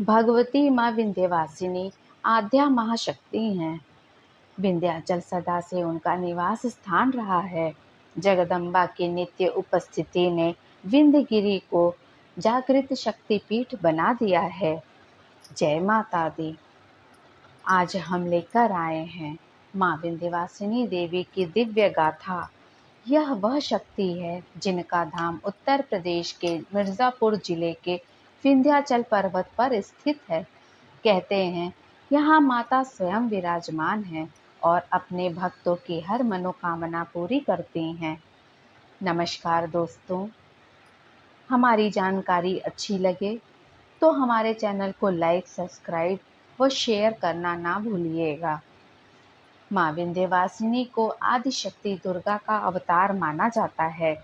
भगवती माँ विंध्यवासिनी आद्या महाशक्ति हैं। विंध्याचल सदा से उनका निवास स्थान रहा है। जगदम्बा की नित्य उपस्थिति ने विंध्यगिरि को जागृत शक्तिपीठ बना दिया है। जय माता दी। आज हम लेकर आए हैं माँ विंध्यवासिनी देवी की दिव्य गाथा। यह वह शक्ति है जिनका धाम उत्तर प्रदेश के मिर्जापुर जिले के विंध्याचल पर्वत पर स्थित है। कहते हैं यहाँ माता स्वयं विराजमान है और अपने भक्तों की हर मनोकामना पूरी करती हैं। नमस्कार दोस्तों, हमारी जानकारी अच्छी लगे तो हमारे चैनल को लाइक, सब्सक्राइब व शेयर करना ना भूलिएगा। माँ विंध्यवासिनी को आदिशक्ति दुर्गा का अवतार माना जाता है।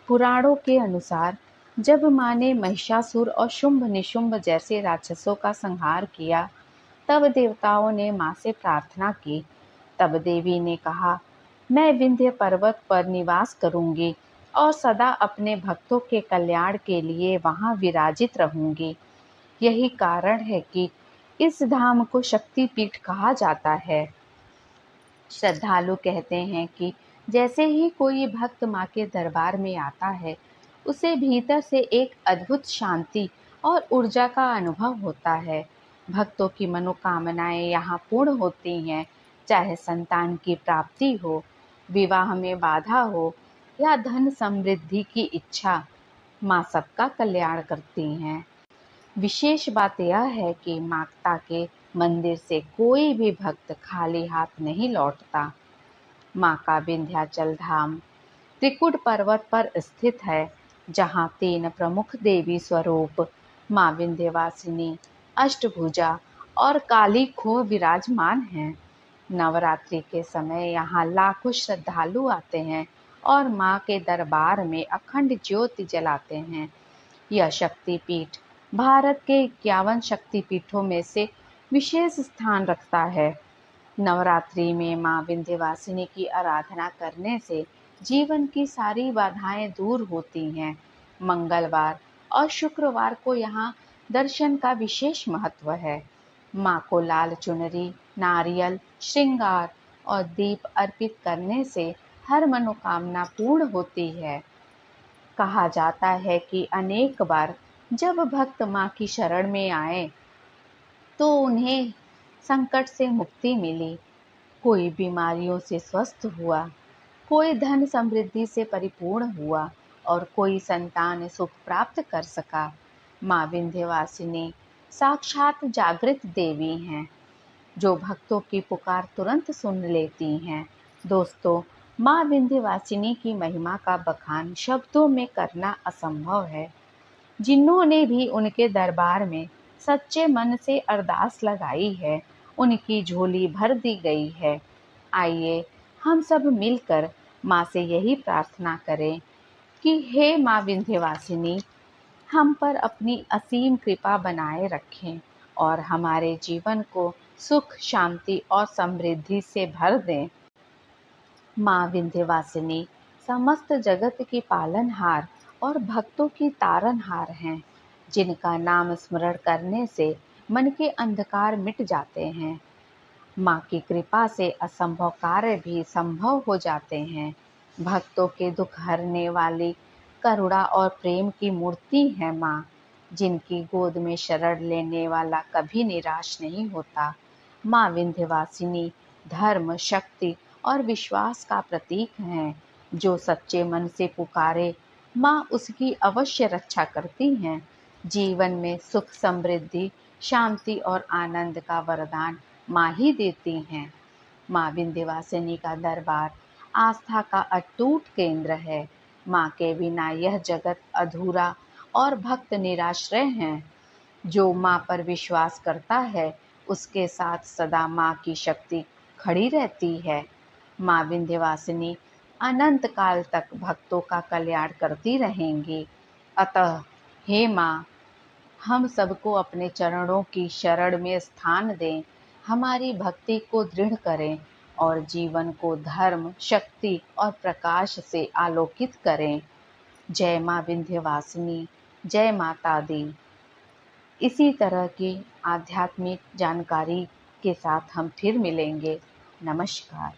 पुराणों के अनुसार जब माँ ने महिषासुर और शुंभ निशुंभ जैसे राक्षसों का संहार किया, तब देवताओं ने माँ से प्रार्थना की। तब देवी ने कहा, मैं विंध्य पर्वत पर निवास करूंगी और सदा अपने भक्तों के कल्याण के लिए वहां विराजित रहूंगी। यही कारण है कि इस धाम को शक्तिपीठ कहा जाता है। श्रद्धालु कहते हैं कि जैसे ही कोई भक्त माँ के दरबार में आता है, उसे भीतर से एक अद्भुत शांति और ऊर्जा का अनुभव होता है। भक्तों की मनोकामनाएं यहाँ पूर्ण होती हैं, चाहे संतान की प्राप्ति हो, विवाह में बाधा हो या धन समृद्धि की इच्छा। माँ सबका कल्याण करती हैं। विशेष बात यह है कि माता के मंदिर से कोई भी भक्त खाली हाथ नहीं लौटता। माँ का विंध्याचल धाम त्रिकुट पर्वत पर स्थित है, जहाँ 3 प्रमुख देवी स्वरूप माँ विंध्यवासिनी, अष्टभुजा और काली खोह विराजमान हैं। नवरात्रि के समय यहाँ लाखों श्रद्धालु आते हैं और माँ के दरबार में अखंड ज्योति जलाते हैं। यह शक्तिपीठ भारत के 51 शक्तिपीठों में से विशेष स्थान रखता है। नवरात्रि में माँ विंध्यवासिनी की आराधना करने से जीवन की सारी बाधाएं दूर होती हैं। मंगलवार और शुक्रवार को यहाँ दर्शन का विशेष महत्व है। माँ को लाल चुनरी, नारियल, श्रृंगार और दीप अर्पित करने से हर मनोकामना पूर्ण होती है। कहा जाता है कि अनेक बार जब भक्त माँ की शरण में आए तो उन्हें संकट से मुक्ति मिली। कोई बीमारियों से स्वस्थ हुआ, कोई धन समृद्धि से परिपूर्ण हुआ और कोई संतान सुख प्राप्त कर सका। माँ विंध्यवासिनी साक्षात जागृत देवी हैं, जो भक्तों की पुकार तुरंत सुन लेती हैं। दोस्तों, माँ विंध्यवासिनी की महिमा का बखान शब्दों में करना असंभव है। जिन्होंने भी उनके दरबार में सच्चे मन से अरदास लगाई है, उनकी झोली भर दी गई है। आइए हम सब मिलकर माँ से यही प्रार्थना करें कि हे माँ विंध्यवासिनी, हम पर अपनी असीम कृपा बनाए रखें और हमारे जीवन को सुख, शांति और समृद्धि से भर दें। माँ विंध्यवासिनी समस्त जगत की पालनहार और भक्तों की तारनहार हैं, जिनका नाम स्मरण करने से मन के अंधकार मिट जाते हैं। माँ की कृपा से असंभव कार्य भी संभव हो जाते हैं। भक्तों के दुख हरने वाली करुणा और प्रेम की मूर्ति है माँ, जिनकी गोद में शरण लेने वाला कभी निराश नहीं होता। माँ विंध्यवासिनी धर्म, शक्ति और विश्वास का प्रतीक हैं। जो सच्चे मन से पुकारे, माँ उसकी अवश्य रक्षा करती हैं। जीवन में सुख, समृद्धि, शांति और आनंद का वरदान माँ ही देती हैं। माँ विंध्यवासिनी का दरबार आस्था का अटूट केंद्र है। माँ के बिना यह जगत अधूरा और भक्त निराश्रय हैं। जो माँ पर विश्वास करता है, उसके साथ सदा माँ की शक्ति खड़ी रहती है। माँ विंध्यवासिनी अनंत काल तक भक्तों का कल्याण करती रहेंगी। अतः हे माँ, हम सबको अपने चरणों की शरण में स्थान दें, हमारी भक्ति को दृढ़ करें और जीवन को धर्म, शक्ति और प्रकाश से आलोकित करें। जय माँ विंध्यवासिनी, जय माता दी। इसी तरह की आध्यात्मिक जानकारी के साथ हम फिर मिलेंगे। नमस्कार।